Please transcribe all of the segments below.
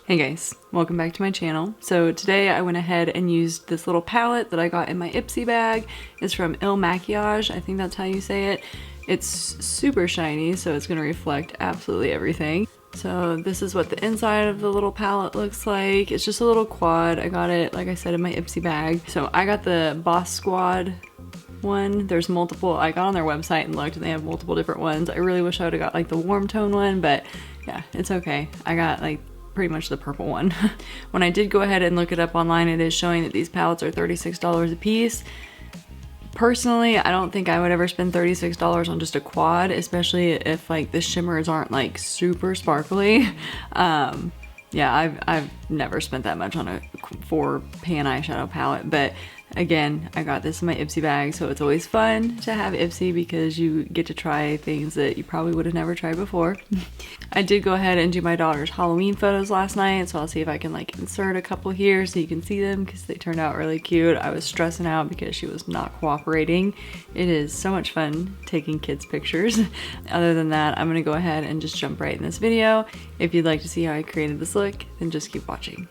Hey guys, welcome back to my channel. So today I went ahead and used this little palette that I got in my Ipsy bag. It's from Makiage, I think that's how you say it. It's super shiny, so it's going to reflect absolutely everything. So this is what the inside of the little palette looks like. It's just a little quad. I got it, like I said, in my Ipsy bag. So I got the Boss Squad one. There's multiple. I got on their website and looked and they have multiple different ones. I really wish I would have got like the warm tone one, but yeah, it's okay. I got like pretty much the purple one. When I did go ahead and look it up online, it is showing that these palettes are $36 a piece. Personally, I don't think I would ever spend $36 on just a quad, especially if like the shimmers aren't like super sparkly. Yeah, I've never spent that much on a 4-pan eyeshadow palette, but again, I got this in my Ipsy bag, so it's always fun to have Ipsy because you get to try things that you probably would have never tried before. I did go ahead and do my daughter's Halloween photos last night, so I'll see if I can like insert a couple here so you can see them because they turned out really cute. I was stressing out because she was not cooperating. It is so much fun taking kids pictures. Other than that, I'm gonna go ahead and just jump right in this video. If you'd like to see how I created this look, then just keep watching.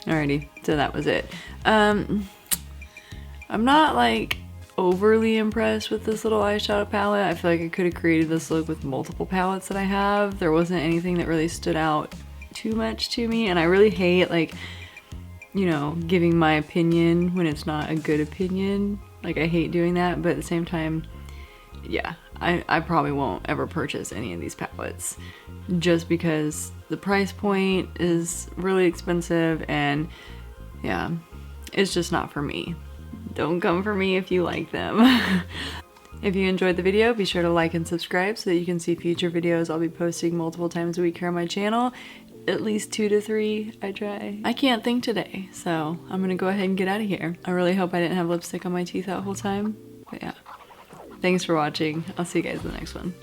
Alrighty, so that was it. I'm not like overly impressed with this little eyeshadow palette. I feel like I could have created this look with multiple palettes that I have. There wasn't anything that really stood out too much to me, and I really hate, like, you know, giving my opinion when it's not a good opinion. Like, I hate doing that, but at the same time, yeah, I probably won't ever purchase any of these palettes just because the price point is really expensive, and yeah, it's just not for me. Don't come for me if you like them. If you enjoyed the video, be sure to like and subscribe so that you can see future videos I'll be posting multiple times a week here on my channel. At least 2 to 3, I try. I can't think today, so I'm gonna go ahead and get out of here. I really hope I didn't have lipstick on my teeth that whole time, but yeah. Thanks for watching. I'll see you guys in the next one.